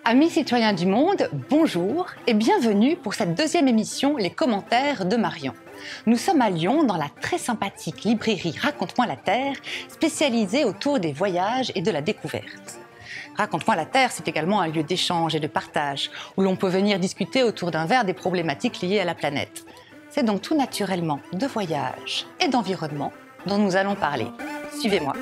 Amis citoyens du monde, bonjour et bienvenue pour cette deuxième émission Les commentaires de Marion. Nous sommes à Lyon dans la très sympathique librairie Raconte-moi la Terre, spécialisée autour des voyages et de la découverte. Raconte-moi la Terre, c'est également un lieu d'échange et de partage, où l'on peut venir discuter autour d'un verre des problématiques liées à la planète. C'est donc tout naturellement de voyage et d'environnement dont nous allons parler. Suivez-moi.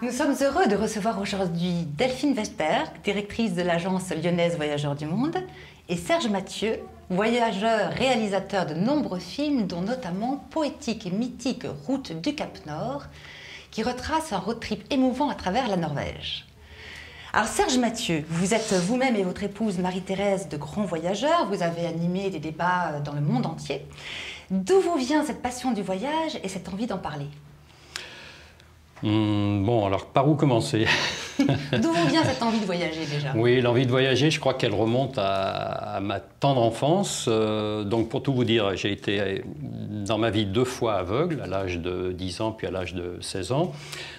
Nous sommes heureux de recevoir aujourd'hui Delphine Weisberg, directrice de l'agence lyonnaise Voyageurs du Monde, et Serge Mathieu, voyageur, réalisateur de nombreux films, dont notamment Poétique et mythique Route du Cap Nord, qui retrace un road trip émouvant à travers la Norvège. Alors Serge Mathieu, vous êtes vous-même et votre épouse Marie-Thérèse de grands voyageurs, vous avez animé des débats dans le monde entier. D'où vous vient cette passion du voyage et cette envie d'en parler ? Bon, alors par où commencer? D'où vous vient cette envie de voyager déjà? Oui, l'envie de voyager, je crois qu'elle remonte à ma tendre enfance. Donc pour tout vous dire, j'ai été dans ma vie 2 fois aveugle, à l'âge de 10 ans puis à l'âge de 16 ans.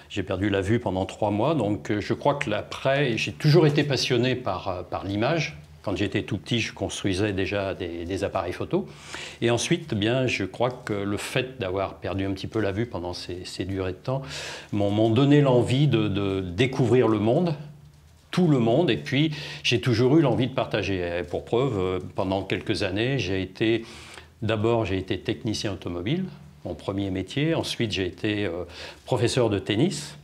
J'ai perdu la vue pendant 3 mois, donc je crois que l'après, j'ai toujours été passionné par l'image. Quand j'étais tout petit, je construisais déjà des appareils photo. Et ensuite, eh bien, je crois que le fait d'avoir perdu un petit peu la vue pendant ces durées de temps m'ont donné l'envie de découvrir le monde, tout le monde. Et puis, j'ai toujours eu l'envie de partager. Et pour preuve, pendant quelques années, d'abord, j'ai été technicien automobile, mon premier métier. Ensuite, j'ai été professeur de tennis.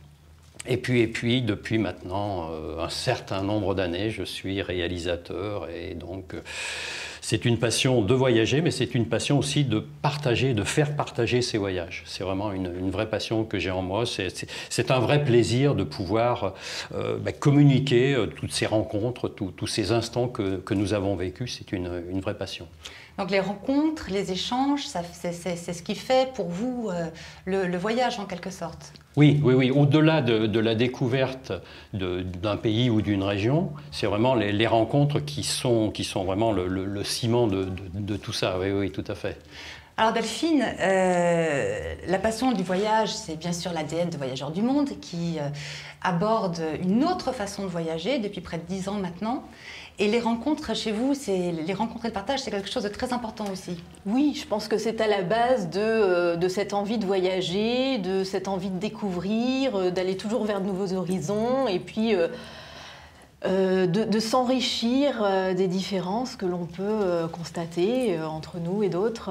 Et puis, depuis maintenant un certain nombre d'années, je suis réalisateur et donc c'est une passion de voyager, mais c'est une passion aussi de partager, de faire partager ces voyages. C'est vraiment une vraie passion que j'ai en moi. C'est un vrai plaisir de pouvoir communiquer toutes ces rencontres, tous ces instants que nous avons vécus. C'est une vraie passion. Donc les rencontres, les échanges, c'est ce qui fait pour vous le voyage en quelque sorte. Oui. Au-delà de la découverte d'un pays ou d'une région, c'est vraiment les rencontres qui sont vraiment le ciment de tout ça. Oui, tout à fait. Alors Delphine, la passion du voyage, c'est bien sûr l'ADN de Voyageurs du Monde qui aborde une autre façon de voyager depuis près de 10 ans maintenant. Et les rencontres chez vous, les rencontres et le partage, c'est quelque chose de très important aussi. Oui, je pense que c'est à la base de cette envie de voyager, de cette envie de découvrir, d'aller toujours vers de nouveaux horizons et puis de s'enrichir des différences que l'on peut constater entre nous et d'autres.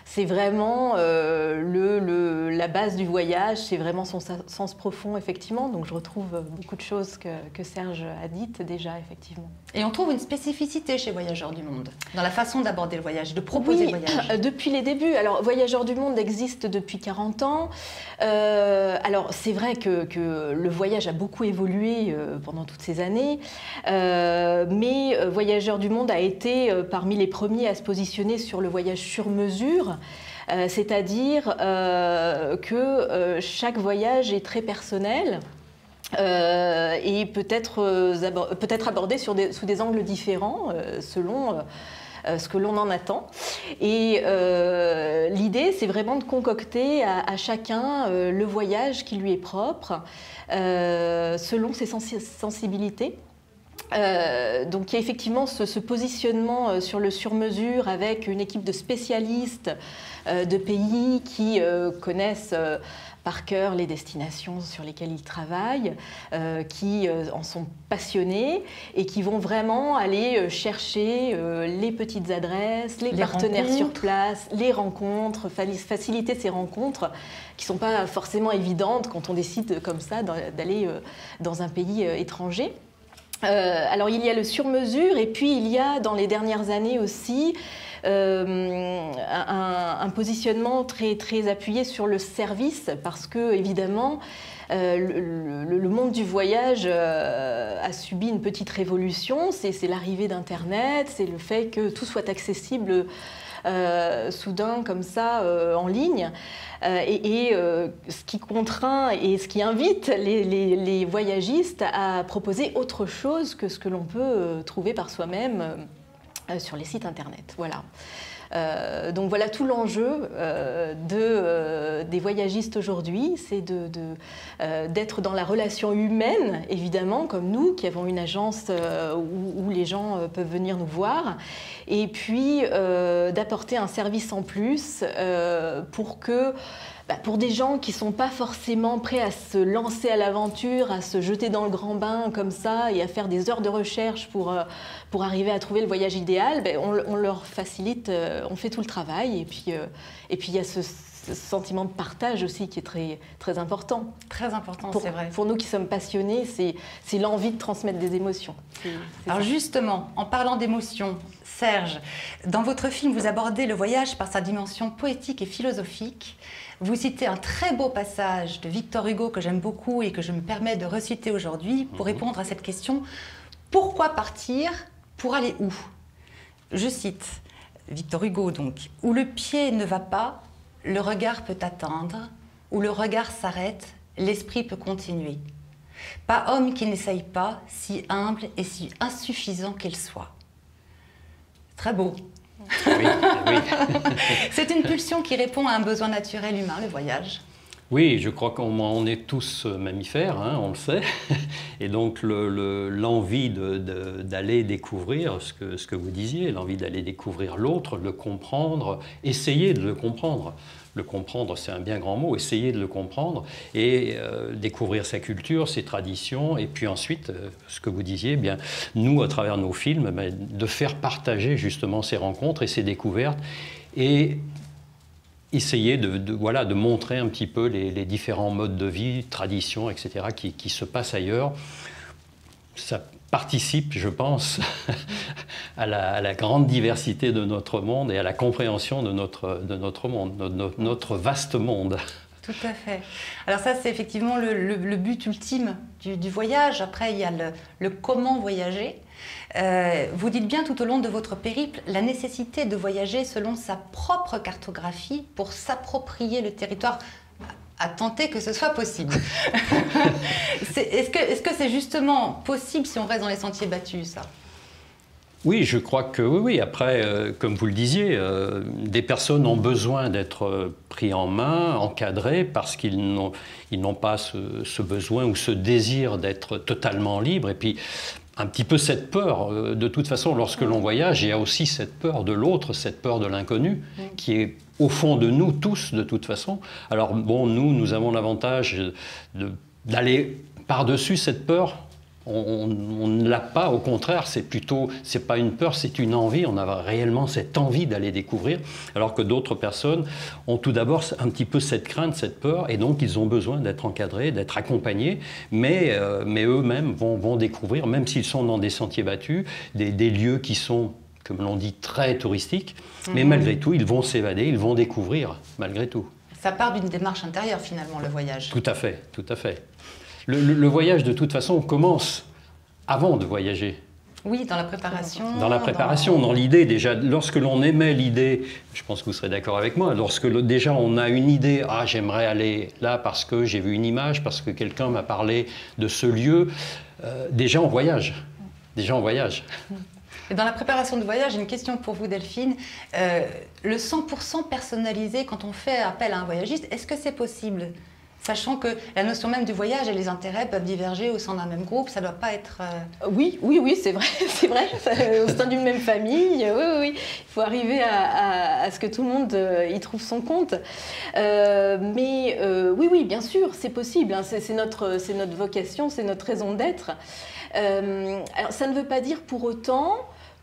C'est vraiment la base du voyage, c'est vraiment son sens profond, effectivement. Donc je retrouve beaucoup de choses que Serge a dites déjà, effectivement. Et on trouve une spécificité chez Voyageurs du Monde, dans la façon d'aborder le voyage, de proposer le voyage. Depuis les débuts. Alors, Voyageurs du Monde existe depuis 40 ans. Alors, c'est vrai que le voyage a beaucoup évolué pendant toutes ces années. Mais Voyageurs du Monde a été parmi les premiers à se positionner sur le voyage sur mesure. C'est-à-dire que chaque voyage est très personnel et peut-être abordé sous des angles différents selon ce que l'on en attend. Et l'idée, c'est vraiment de concocter à chacun le voyage qui lui est propre selon ses sensibilités. Donc il y a effectivement ce positionnement sur le sur-mesure avec une équipe de spécialistes de pays qui connaissent par cœur les destinations sur lesquelles ils travaillent, qui en sont passionnés et qui vont vraiment aller chercher les petites adresses, les partenaires sur place, les rencontres, faciliter ces rencontres qui ne sont pas forcément évidentes quand on décide comme ça d'aller dans un pays étranger. Alors il y a le sur-mesure et puis il y a dans les dernières années aussi un positionnement très, très appuyé sur le service parce que évidemment le monde du voyage a subi une petite révolution, c'est l'arrivée d'Internet, c'est le fait que tout soit accessible soudain comme ça en ligne. Ce qui contraint et ce qui invite les voyagistes à proposer autre chose que ce que l'on peut trouver par soi-même sur les sites internet. Voilà. Donc voilà tout l'enjeu des voyagistes aujourd'hui, c'est d'être dans la relation humaine, évidemment, comme nous, qui avons une agence où les gens peuvent venir nous voir, et puis d'apporter un service en plus pour des gens qui ne sont pas forcément prêts à se lancer à l'aventure, à se jeter dans le grand bain comme ça et à faire des heures de recherche pour arriver à trouver le voyage idéal, on leur facilite, on fait tout le travail et puis il y a ce sentiment de partage aussi qui est très, très important. Très important, c'est vrai. Pour nous qui sommes passionnés, c'est l'envie de transmettre des émotions. Alors justement, en parlant d'émotions, Serge, dans votre film, vous abordez le voyage par sa dimension poétique et philosophique. Vous citez un très beau passage de Victor Hugo que j'aime beaucoup et que je me permets de reciter aujourd'hui pour répondre à cette question. Pourquoi partir pour aller où? Je cite Victor Hugo donc. Où le pied ne va pas, le regard peut atteindre. Où le regard s'arrête, l'esprit peut continuer. Pas homme qui n'essaye pas, si humble et si insuffisant qu'il soit. Très beau. Oui, oui. C'est une pulsion qui répond à un besoin naturel humain, le voyage. Oui, je crois qu'on est tous mammifères, hein, on le sait. Et donc l'envie d'aller découvrir ce que vous disiez, l'envie d'aller découvrir l'autre, le comprendre, essayer de le comprendre. Le comprendre, c'est un bien grand mot, essayer de le comprendre et découvrir sa culture, ses traditions. Et puis ensuite, ce que vous disiez, bien, nous, à travers nos films, de faire partager justement ces rencontres et ces découvertes et essayer de montrer un petit peu les différents modes de vie, traditions, etc., qui se passent ailleurs. Ça participe, je pense, à la grande diversité de notre monde et à la compréhension de notre monde, notre vaste monde. Tout à fait. Alors ça, c'est effectivement le but ultime du voyage. Après, il y a le comment voyager. Vous dites bien tout au long de votre périple la nécessité de voyager selon sa propre cartographie pour s'approprier le territoire, à tenter que ce soit possible. Est-ce que c'est justement possible si on reste dans les sentiers battus, ça? Oui, je crois que oui. Après, comme vous le disiez, des personnes ont besoin d'être pris en main, encadrés, parce qu'ils n'ont pas ce besoin ou ce désir d'être totalement libres. Et puis, un petit peu cette peur. De toute façon, lorsque l'on voyage, il y a aussi cette peur de l'autre, cette peur de l'inconnu, qui est au fond de nous tous, de toute façon. Alors, bon, nous avons l'avantage d'aller par-dessus cette peur. On ne l'a pas, au contraire, c'est pas une peur, c'est une envie. On a réellement cette envie d'aller découvrir, alors que d'autres personnes ont tout d'abord un petit peu cette crainte, cette peur, et donc ils ont besoin d'être encadrés, d'être accompagnés, mais eux-mêmes vont découvrir, même s'ils sont dans des sentiers battus, des lieux qui sont, comme l'on dit, très touristiques, mais malgré tout, ils vont s'évader, ils vont découvrir, malgré tout. Ça part d'une démarche intérieure, finalement, le voyage. Tout à fait, tout à fait. Le voyage, de toute façon, commence avant de voyager. Oui, dans la préparation. Dans la préparation, dans l'idée déjà. Lorsque l'on émet l'idée, je pense que vous serez d'accord avec moi, lorsque déjà on a une idée, ah j'aimerais aller là parce que j'ai vu une image, parce que quelqu'un m'a parlé de ce lieu, déjà on voyage. Déjà on voyage. Et dans la préparation de voyage, j'ai une question pour vous, Delphine. Le 100% personnalisé, quand on fait appel à un voyagiste, est-ce que c'est possible ? Sachant que la notion même du voyage et les intérêts peuvent diverger au sein d'un même groupe, ça ne doit pas être... Oui, c'est vrai, c'est vrai. Au sein d'une même famille, oui. Il faut arriver à ce que tout le monde y trouve son compte. Mais oui, bien sûr, c'est possible. Hein. C'est notre vocation, c'est notre raison d'être. Alors, ça ne veut pas dire pour autant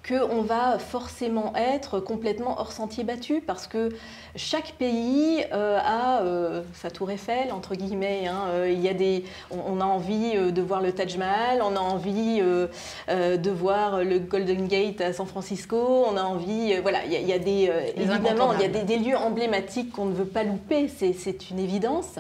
qu'on va forcément être complètement hors sentier battu, parce que chaque pays a sa tour Eiffel, entre guillemets. Hein. On a envie de voir le Taj Mahal, on a envie de voir le Golden Gate à San Francisco, on a envie... voilà, il y a évidemment, il y a des lieux emblématiques qu'on ne veut pas louper, c'est une évidence.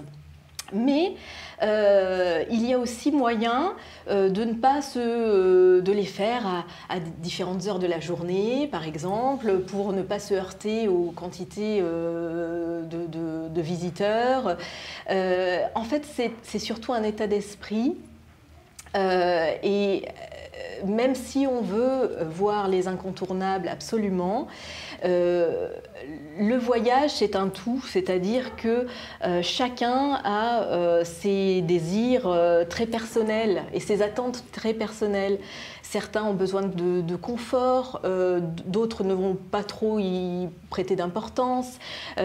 Mais il y a aussi moyen de ne pas de les faire à différentes heures de la journée, par exemple, pour ne pas se heurter aux quantités de visiteurs. En fait, c'est surtout un état d'esprit. Et même si on veut voir les incontournables absolument, le voyage c'est un tout, c'est-à-dire que chacun a ses désirs très personnels et ses attentes très personnelles. Certains ont besoin de confort, d'autres ne vont pas trop y prêter d'importance.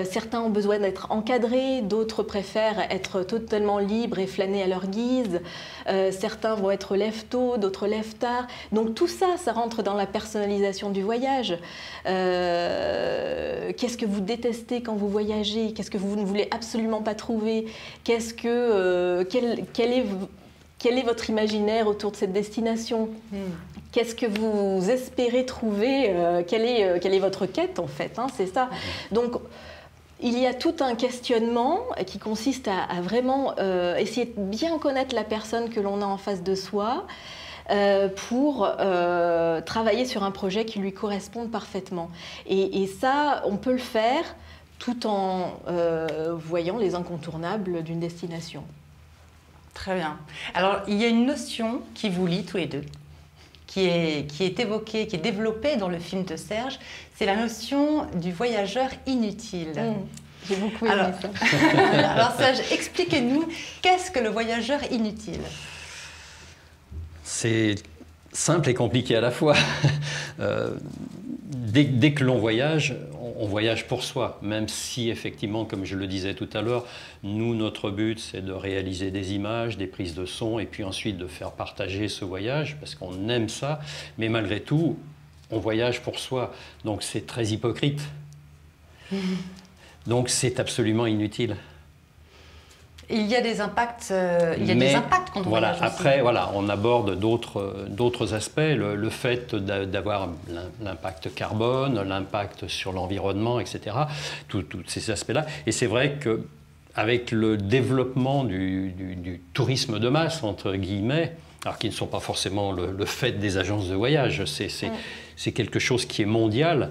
Certains ont besoin d'être encadrés, d'autres préfèrent être totalement libres et flâner à leur guise. Certains vont être lève tôt, d'autres lève tard. Donc tout ça, ça rentre dans la personnalisation du voyage. Qu'est-ce que vous détestez quand vous voyagez? Qu'est-ce que vous ne voulez absolument pas trouver? Quel est votre imaginaire autour de cette destination? Qu'est-ce que vous espérez trouver? Quelle est votre quête en fait, hein, c'est ça. Donc il y a tout un questionnement qui consiste à vraiment essayer de bien connaître la personne que l'on a en face de soi pour travailler sur un projet qui lui corresponde parfaitement. Et ça, on peut le faire tout en voyant les incontournables d'une destination. Très bien. Alors, il y a une notion qui vous lie tous les deux, qui est évoquée, qui est développée dans le film de Serge, c'est la notion du voyageur inutile. J'ai beaucoup aimé ça. Alors Serge, expliquez-nous, qu'est-ce que le voyageur inutile? C'est simple et compliqué à la fois. Dès que l'on voyage, on voyage pour soi, même si effectivement, comme je le disais tout à l'heure, nous, notre but, c'est de réaliser des images, des prises de son, et puis ensuite de faire partager ce voyage, parce qu'on aime ça, mais malgré tout, on voyage pour soi, donc c'est très hypocrite. Donc c'est absolument inutile. Il y a des impacts, des impacts quand on voyage aussi. Après, voilà, on aborde d'autres aspects, le fait d'avoir l'impact carbone, l'impact sur l'environnement, etc., tous ces aspects-là. Et c'est vrai qu'avec le développement du tourisme de masse, entre guillemets, alors qui ne sont pas forcément le fait des agences de voyage, c'est quelque chose qui est mondial.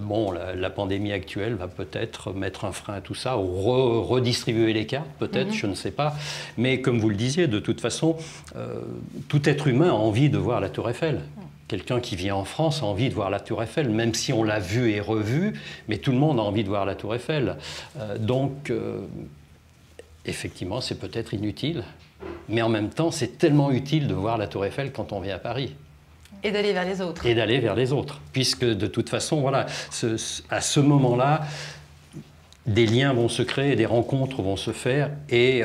Bon, la pandémie actuelle va peut-être mettre un frein à tout ça, ou redistribuer les cartes, peut-être, je ne sais pas. Mais comme vous le disiez, de toute façon, tout être humain a envie de voir la Tour Eiffel. Quelqu'un qui vient en France a envie de voir la Tour Eiffel, même si on l'a vue et revue, mais tout le monde a envie de voir la Tour Eiffel. Donc, effectivement, c'est peut-être inutile. Mais en même temps, c'est tellement utile de voir la Tour Eiffel quand on vient à Paris. Et d'aller vers les autres. Et d'aller vers les autres. Puisque de toute façon, voilà, à ce moment-là, des liens vont se créer, des rencontres vont se faire et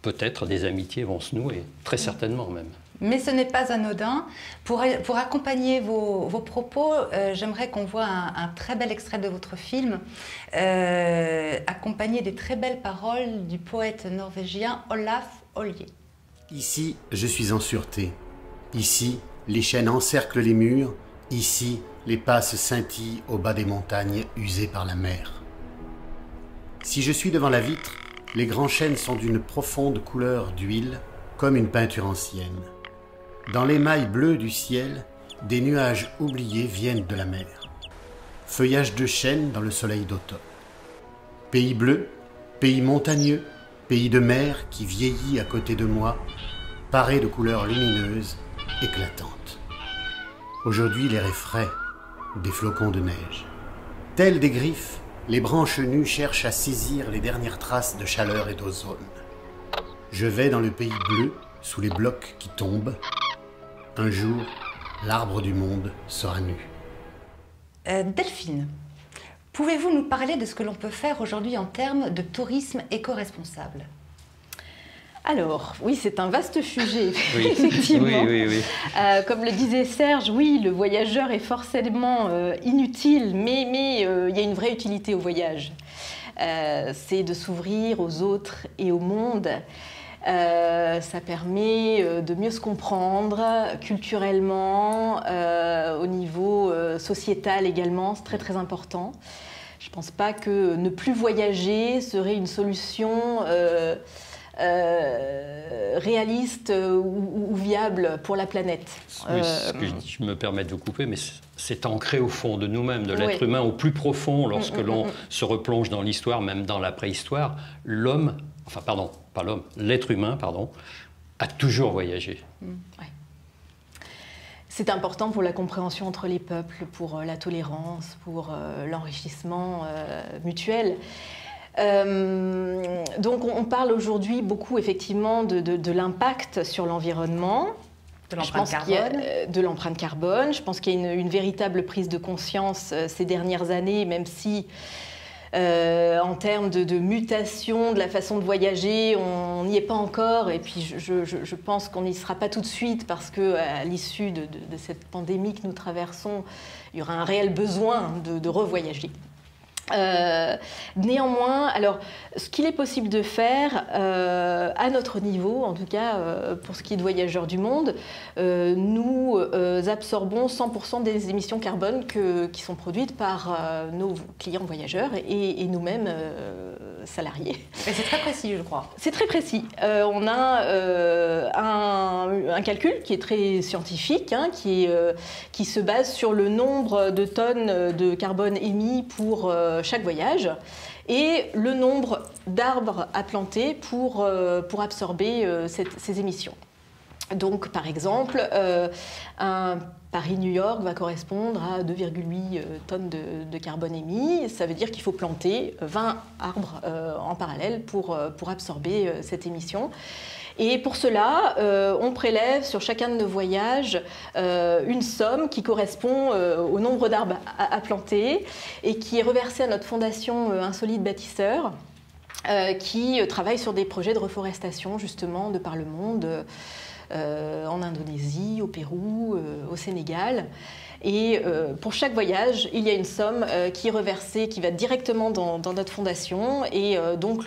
peut-être des amitiés vont se nouer, très certainement même. Mais ce n'est pas anodin. Pour accompagner vos propos, j'aimerais qu'on voit un très bel extrait de votre film, accompagné des très belles paroles du poète norvégien Olaf Olje. Ici, je suis en sûreté. Ici, les chênes encerclent les murs. Ici, les passes scintillent au bas des montagnes usées par la mer. Si je suis devant la vitre, les grands chênes sont d'une profonde couleur d'huile, comme une peinture ancienne. Dans l'émail bleu du ciel, des nuages oubliés viennent de la mer. Feuillage de chêne dans le soleil d'automne. Pays bleu, pays montagneux, pays de mer qui vieillit à côté de moi, paré de couleurs lumineuses, éclatantes. Aujourd'hui, l'air est frais, des flocons de neige. Telles des griffes, les branches nues cherchent à saisir les dernières traces de chaleur et d'ozone. Je vais dans le pays bleu, sous les blocs qui tombent. Un jour, l'arbre du monde sera nu. Delphine, pouvez-vous nous parler de ce que l'on peut faire aujourd'hui en termes de tourisme éco-responsable? Alors, oui, c'est un vaste sujet, effectivement. Oui. Comme le disait Serge, oui, le voyageur est forcément inutile, mais il y a une vraie utilité au voyage. C'est de s'ouvrir aux autres et au monde. Ça permet de mieux se comprendre culturellement, au niveau sociétal également, c'est très très important. Je ne pense pas que ne plus voyager serait une solution réaliste ou viable pour la planète. Oui, je me permets de vous couper, mais c'est ancré au fond de nous-mêmes, de l'être humain au plus profond. Lorsque l'on se replonge dans l'histoire, même dans la préhistoire, l'être humain, a toujours voyagé. Ouais. C'est important pour la compréhension entre les peuples, pour la tolérance, pour l'enrichissement mutuel. Donc on parle aujourd'hui beaucoup effectivement de l'impact sur l'environnement. De l'empreinte carbone. De l'empreinte carbone. Je pense qu'il y a une véritable prise de conscience ces dernières années, même si en termes de mutation de la façon de voyager, on n'y est pas encore. Et puis je pense qu'on n'y sera pas tout de suite parce qu'à l'issue de cette pandémie que nous traversons, il y aura un réel besoin de revoyager. Néanmoins, alors, ce qu'il est possible de faire à notre niveau, en tout cas pour ce qui est de Voyageurs du Monde, nous absorbons 100% des émissions carbone qui sont produites par nos clients voyageurs et nous-mêmes salariés. Et c'est très précis, je crois. C'est très précis. On a un calcul qui est très scientifique, qui se base sur le nombre de tonnes de carbone émis pour chaque voyage et le nombre d'arbres à planter pour absorber ces émissions. Donc, par exemple, un Paris-New York va correspondre à 2,8 tonnes de carbone émis. Ça veut dire qu'il faut planter 20 arbres en parallèle pour absorber cette émission. Et pour cela, on prélève sur chacun de nos voyages une somme qui correspond au nombre d'arbres à planter et qui est reversée à notre fondation Insolite Bâtisseurs, qui travaille sur des projets de reforestation justement de par le monde, en Indonésie, au Pérou, au Sénégal. Et pour chaque voyage, il y a une somme qui est reversée, qui va directement dans notre fondation et donc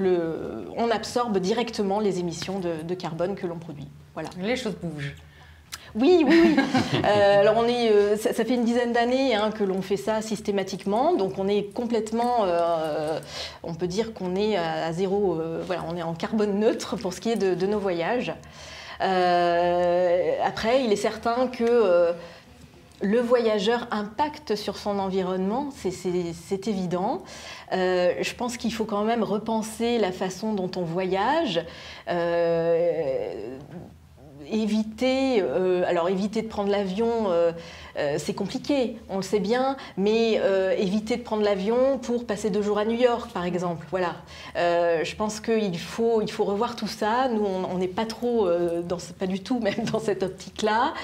on absorbe directement les émissions de carbone que l'on produit. Voilà. Les choses bougent. Oui. Alors ça fait une dizaine d'années que l'on fait ça systématiquement, donc on est complètement, on peut dire qu'on est à zéro, on est en carbone neutre pour ce qui est de nos voyages. Après, il est certain que le voyageur impacte sur son environnement, c'est évident. Je pense qu'il faut quand même repenser la façon dont on voyage. Éviter de prendre l'avion, c'est compliqué, on le sait bien, mais éviter de prendre l'avion pour passer 2 jours à New York, par exemple. Voilà. Je pense qu'il faut revoir tout ça. Nous, on n'est pas trop, pas du tout même dans cette optique-là.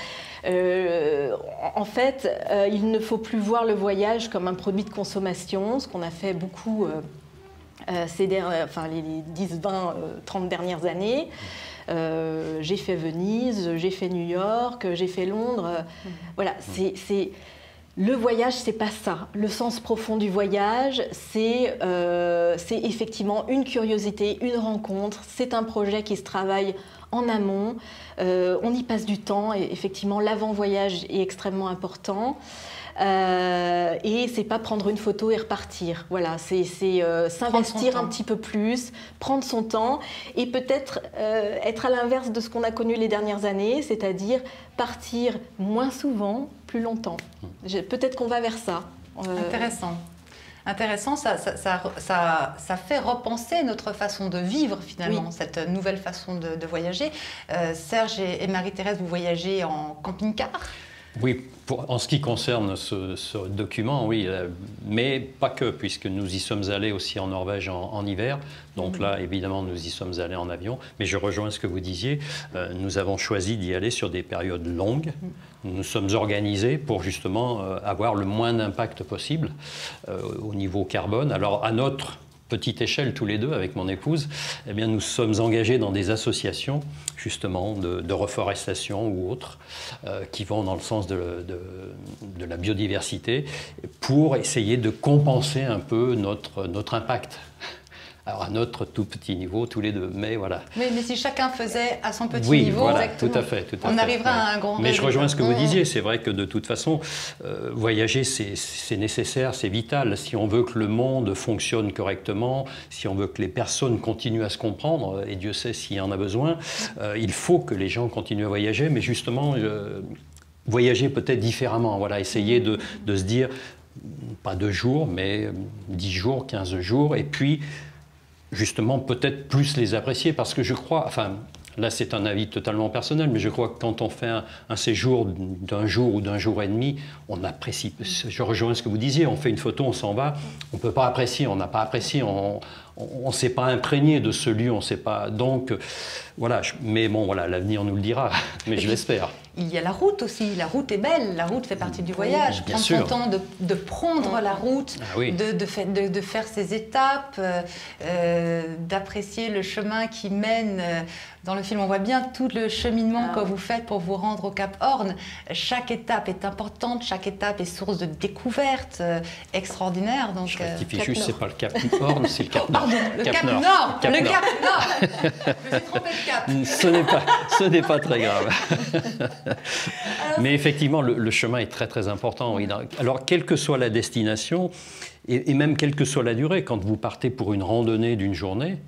En fait, il ne faut plus voir le voyage comme un produit de consommation, ce qu'on a fait beaucoup les 10, 20, 30 dernières années. J'ai fait Venise, j'ai fait New York, j'ai fait Londres. Voilà, le voyage, c'est pas ça. Le sens profond du voyage, c'est effectivement une curiosité, une rencontre. C'est un projet qui se travaille en amont. On y passe du temps et effectivement, l'avant-voyage est extrêmement important. Et c'est pas prendre une photo et repartir. Voilà, c'est s'investir un petit peu plus, prendre son temps et peut-être être à l'inverse de ce qu'on a connu les dernières années, c'est-à-dire partir moins souvent, plus longtemps. Peut-être qu'on va vers ça. Intéressant, ça fait repenser notre façon de vivre finalement, cette nouvelle façon de voyager. Serge et Marie-Thérèse, vous voyagez en camping-car ? Oui, en ce qui concerne ce document, oui, mais pas que, puisque nous y sommes allés aussi en Norvège en hiver. Donc là, évidemment, nous y sommes allés en avion. Mais je rejoins ce que vous disiez. Nous avons choisi d'y aller sur des périodes longues. Nous nous sommes organisés pour justement avoir le moins d'impact possible au niveau carbone. Alors, à notre petite échelle, tous les deux, avec mon épouse, eh bien, nous sommes engagés dans des associations, justement, de reforestation ou autres, qui vont dans le sens de la biodiversité, pour essayer de compenser un peu notre impact. Alors à notre tout petit niveau, tous les deux, mais voilà. Mais si chacun faisait à son petit Oui, niveau, voilà, exactement, tout à fait. on arriverait à un grand Mais je résultat. rejoins ce que vous disiez, c'est vrai que de toute façon, voyager, c'est nécessaire, c'est vital. Si on veut que le monde fonctionne correctement, si on veut que les personnes continuent à se comprendre, et Dieu sait s'il y en a besoin, il faut que les gens continuent à voyager, mais justement, voyager peut-être différemment, voilà, essayer de se dire, pas 2 jours, mais 10 jours, 15 jours, et puis justement peut-être plus les apprécier, parce que je crois, enfin là c'est un avis totalement personnel, mais je crois que quand on fait un séjour d'1 jour ou d'1 jour et demi, on apprécie, je rejoins ce que vous disiez, on fait une photo, on s'en va, on ne peut pas apprécier, on n'a pas apprécié, on ne s'est pas imprégné de ce lieu, on ne sait pas, donc voilà, mais bon voilà, l'avenir nous le dira, mais je l'espère. Il y a la route aussi, la route est belle, la route fait partie du voyage. Bien Prendre sûr. son temps de prendre la route, oui. de faire ses étapes, d'apprécier le chemin qui mène. Dans le film, on voit bien tout le cheminement que vous faites pour vous rendre au Cap Horn. Chaque étape est importante, chaque étape est source de découvertes extraordinaires. Donc, Je rectifie juste, c'est pas le Cap Horn, c'est le Cap Nord. Pardon, le Cap Nord. Cap Le Nord. Cap Nord. Je me suis trompée de cap. Ce n'est pas très grave. Mais effectivement, le chemin est très très important. Oui. Alors, quelle que soit la destination, et même quelle que soit la durée, quand vous partez pour une randonnée d'une journée,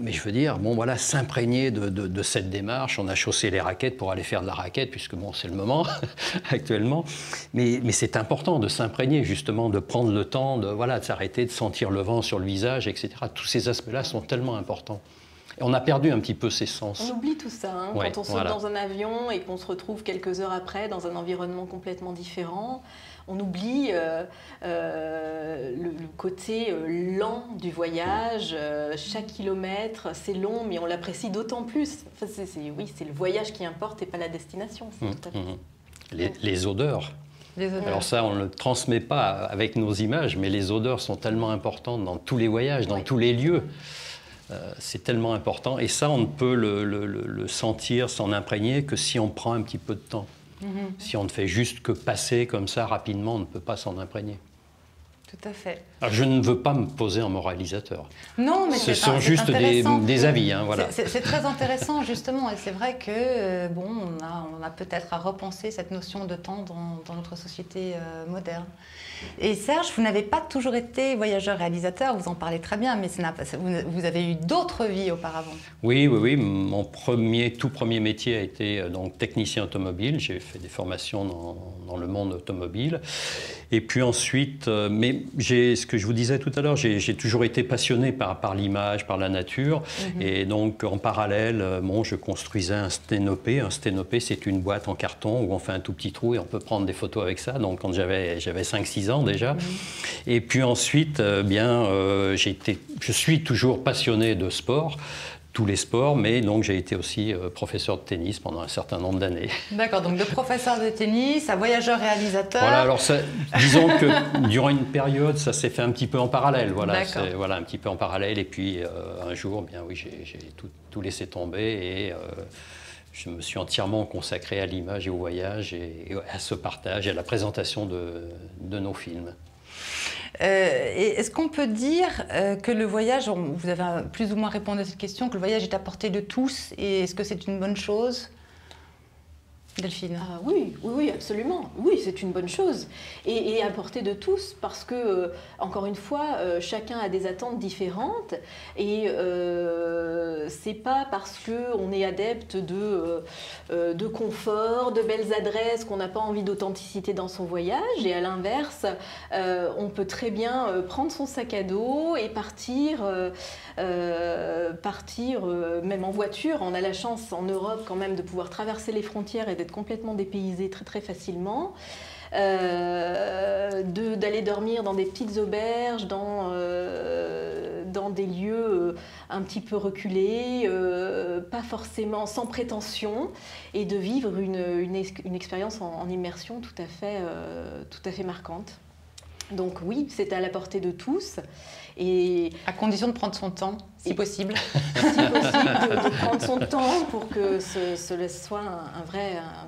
mais je veux dire, bon voilà, s'imprégner de cette démarche. On a chaussé les raquettes pour aller faire de la raquette, puisque bon, c'est le moment actuellement. Mais c'est important de s'imprégner, justement, de prendre le temps, de s'arrêter, de sentir le vent sur le visage, etc. Tous ces aspects-là sont tellement importants. Et on a perdu un petit peu ces sens. On oublie tout ça, hein, Ouais, quand on saute dans un avion et qu'on se retrouve quelques heures après dans un environnement complètement différent. On oublie le côté lent du voyage. Chaque kilomètre, c'est long, mais on l'apprécie d'autant plus. Enfin, oui, c'est le voyage qui importe et pas la destination. Tout à fait. Les odeurs. Alors ça, on ne le transmet pas avec nos images, mais les odeurs sont tellement importantes dans tous les voyages, dans tous les lieux. C'est tellement important. Et ça, on ne peut le sentir, s'en imprégner, que si on prend un petit peu de temps. Si on ne fait juste que passer comme ça rapidement, on ne peut pas s'en imprégner. Tout à fait. Alors, je ne veux pas me poser en moralisateur. Non, mais ce sont juste des avis. Hein, voilà. C'est très intéressant, justement, et c'est vrai que bon, on a peut-être à repenser cette notion de temps dans notre société moderne. Et Serge, vous n'avez pas toujours été voyageur-réalisateur, vous en parlez très bien, mais vous avez eu d'autres vies auparavant. Oui. Mon tout premier métier a été donc technicien automobile. J'ai fait des formations dans le monde automobile. Et puis ensuite, mais ce que je vous disais tout à l'heure, j'ai toujours été passionné par l'image, par la nature. Et donc, en parallèle, je construisais un sténopé. Un sténopé, c'est une boîte en carton où on fait un tout petit trou et on peut prendre des photos avec ça. Donc, quand j'avais 5-6 ans déjà. Et puis ensuite, je suis toujours passionné de sport. Tous les sports, mais donc j'ai été aussi professeur de tennis pendant un certain nombre d'années. D'accord, donc de professeur de tennis à voyageur-réalisateur. Voilà, alors disons que durant une période, ça s'est fait un petit peu en parallèle. Voilà, un petit peu en parallèle. Et puis un jour, bien oui, j'ai tout laissé tomber et je me suis entièrement consacré à l'image et au voyage et à ce partage et à la présentation de nos films. Et est-ce qu'on peut dire que le voyage, vous avez plus ou moins répondu à cette question, que le voyage est à portée de tous, et est-ce que c'est une bonne chose, Delphine? Oui, absolument. Oui, c'est une bonne chose. Et à portée de tous, parce que, encore une fois, chacun a des attentes différentes. Et c'est pas parce qu'on est adepte de confort, de belles adresses, qu'on n'a pas envie d'authenticité dans son voyage. Et à l'inverse, on peut très bien prendre son sac à dos et partir même en voiture. On a la chance en Europe quand même de pouvoir traverser les frontières et d'être complètement dépaysé très très facilement, d'aller dormir dans des petites auberges, dans des lieux un petit peu reculés, pas forcément sans prétention, et de vivre une expérience en immersion tout à fait marquante. Donc oui, c'est à la portée de tous. Et à condition de prendre son temps, si possible. Si possible, de prendre son temps pour que ce soit un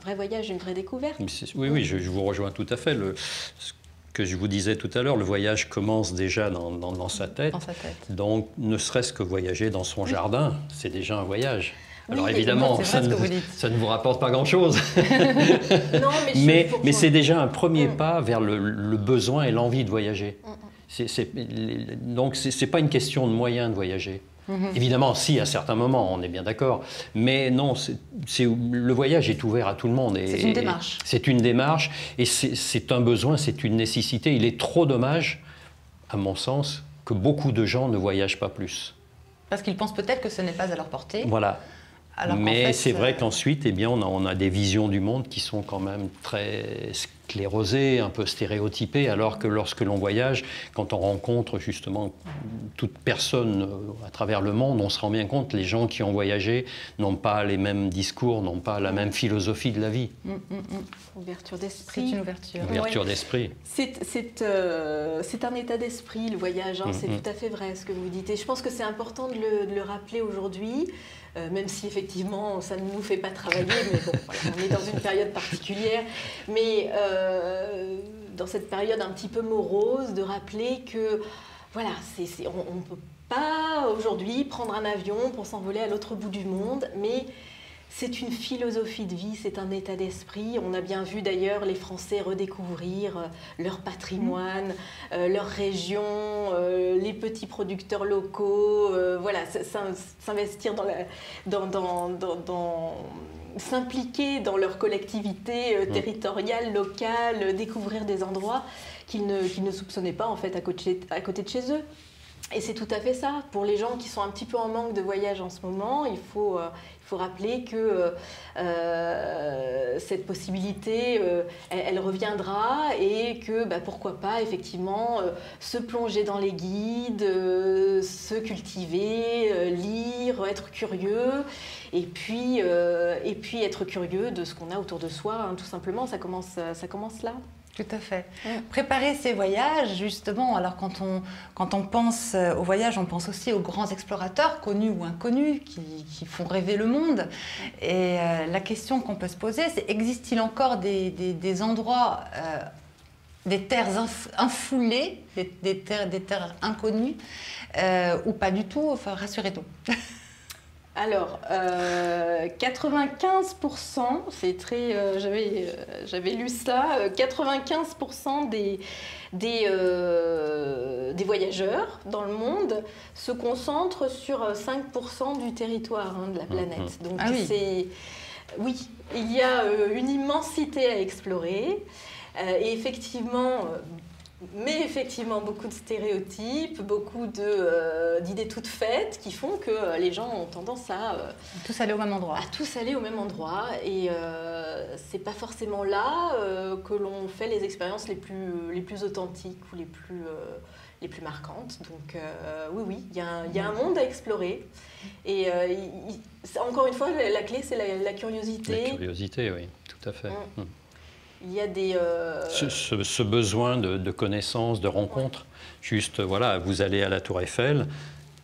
vrai voyage, une vraie découverte. Oui, je vous rejoins tout à fait. Ce que je vous disais tout à l'heure, le voyage commence déjà dans sa tête. Dans sa tête. Donc, ne serait-ce que voyager dans son jardin, c'est déjà un voyage. Alors Oui, évidemment, ça ne vous rapporte pas grand-chose. Non, mais c'est déjà un premier pas vers le besoin et l'envie de voyager. Donc, ce n'est pas une question de moyens de voyager. Évidemment, si, à certains moments, on est bien d'accord. Mais non, le voyage est ouvert à tout le monde. C'est une démarche. C'est une démarche, et c'est un besoin, c'est une nécessité. Il est trop dommage, à mon sens, que beaucoup de gens ne voyagent pas plus. Parce qu'ils pensent peut-être que ce n'est pas à leur portée. Voilà. Alors mais c'est vrai qu'ensuite, eh bien, on a des visions du monde qui sont quand même très sclérosées, un peu stéréotypées, alors que lorsque l'on voyage, quand on rencontre justement toute personne à travers le monde, on se rend bien compte que les gens qui ont voyagé n'ont pas les mêmes discours, n'ont pas la même philosophie de la vie. Ouverture d'esprit. C'est une ouverture. Ouverture d'esprit. C'est un état d'esprit, le voyage, hein, c'est tout à fait vrai ce que vous dites. Et je pense que c'est important de le rappeler aujourd'hui. Même si effectivement ça ne nous fait pas travailler, mais bon, voilà, on est dans une période particulière. Mais dans cette période un petit peu morose, de rappeler que voilà, on ne peut pas aujourd'hui prendre un avion pour s'envoler à l'autre bout du monde, mais c'est une philosophie de vie, c'est un état d'esprit. On a bien vu d'ailleurs les Français redécouvrir leur patrimoine, leur région, les petits producteurs locaux, voilà, s'investir s'impliquer dans leur collectivité territoriale, locale, découvrir des endroits qu'ils ne soupçonnaient pas en fait à côté de chez eux. Et c'est tout à fait ça. Pour les gens qui sont un petit peu en manque de voyage en ce moment, il faut rappeler que cette possibilité, elle reviendra et que pourquoi pas effectivement se plonger dans les guides, se cultiver, lire, être curieux et puis être curieux de ce qu'on a autour de soi, hein, tout simplement, ça commence là. Tout à fait. Préparer ses voyages, justement, alors quand on pense au voyage, on pense aussi aux grands explorateurs, connus ou inconnus, qui font rêver le monde. Et la question qu'on peut se poser, c'est existe-t-il encore des endroits, des terres infoulées, des terres inconnues, ou pas du tout? Enfin, rassurez-nous. Alors, 95%, c'est très, j'avais lu ça, 95% des voyageurs dans le monde se concentrent sur 5% du territoire de la planète. Donc oui, il y a une immensité à explorer et effectivement beaucoup de stéréotypes, beaucoup d'idées toutes faites qui font que les gens ont tendance à tous aller au même endroit. Et c'est pas forcément là que l'on fait les expériences les plus authentiques ou les plus marquantes. Donc oui, il y a un monde à explorer. Et encore une fois, la clé, c'est la curiosité. La curiosité, oui, tout à fait. Il y a des... Ce besoin de connaissances, de rencontres. Juste, voilà, vous allez à la Tour Eiffel,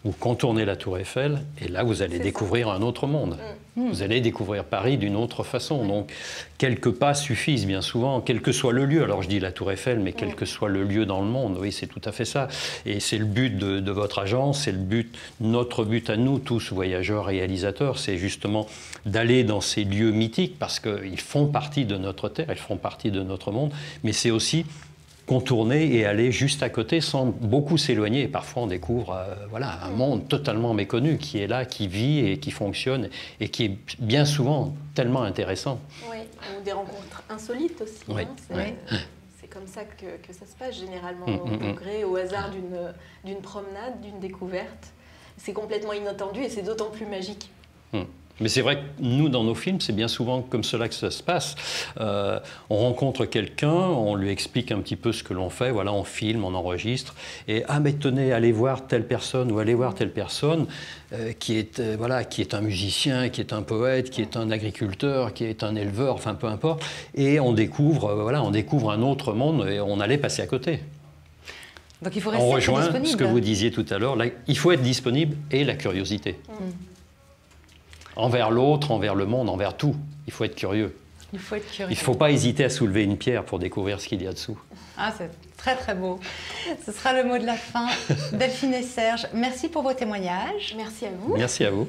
vous contournez la Tour Eiffel, et là, vous allez découvrir un autre monde. Vous allez découvrir Paris d'une autre façon. Donc, quelques pas suffisent bien souvent, quel que soit le lieu. Alors, je dis la Tour Eiffel, mais quel que soit le lieu dans le monde. Oui, c'est tout à fait ça. Et c'est le but de votre agence, c'est notre but à nous, tous voyageurs, réalisateurs, c'est justement d'aller dans ces lieux mythiques, parce qu'ils font partie de notre terre, ils font partie de notre monde, mais c'est aussi contourner et aller juste à côté sans beaucoup s'éloigner. Et parfois, on découvre un monde totalement méconnu qui est là, qui vit et qui fonctionne et qui est bien souvent tellement intéressant. Oui, ou des rencontres insolites aussi. Oui. C'est comme ça que ça se passe généralement, au gré, au hasard d'une promenade, d'une découverte. C'est complètement inattendu et c'est d'autant plus magique. Mais c'est vrai que nous, dans nos films, c'est bien souvent comme cela que ça se passe. On rencontre quelqu'un, on lui explique un petit peu ce que l'on fait, voilà, on filme, on enregistre, et « Ah, mais tenez, allez voir telle personne ou allez voir telle personne qui est un musicien, qui est un poète, qui est un agriculteur, qui est un éleveur, enfin peu importe. » Et on découvre un autre monde et on allait passer à côté. Donc il faut rester disponible. On rejoint ce que vous disiez tout à l'heure, il faut être disponible et la curiosité. Envers l'autre, envers le monde, envers tout. Il faut être curieux. Il faut être curieux. Il ne faut pas hésiter à soulever une pierre pour découvrir ce qu'il y a dessous. Ah, c'est très très beau. Ce sera le mot de la fin. Delphine et Serge, merci pour vos témoignages. Merci à vous. Merci à vous.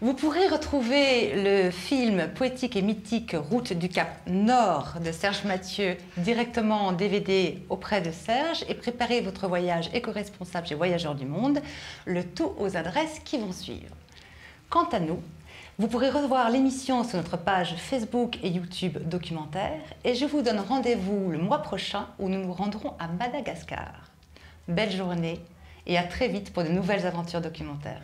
Vous pourrez retrouver le film poétique et mythique Route du Cap Nord de Serge Mathieu directement en DVD auprès de Serge et préparer votre voyage éco-responsable chez Voyageurs du Monde, le tout aux adresses qui vont suivre. Quant à nous, vous pourrez revoir l'émission sur notre page Facebook et YouTube documentaire et je vous donne rendez-vous le mois prochain où nous nous rendrons à Madagascar. Belle journée et à très vite pour de nouvelles aventures documentaires.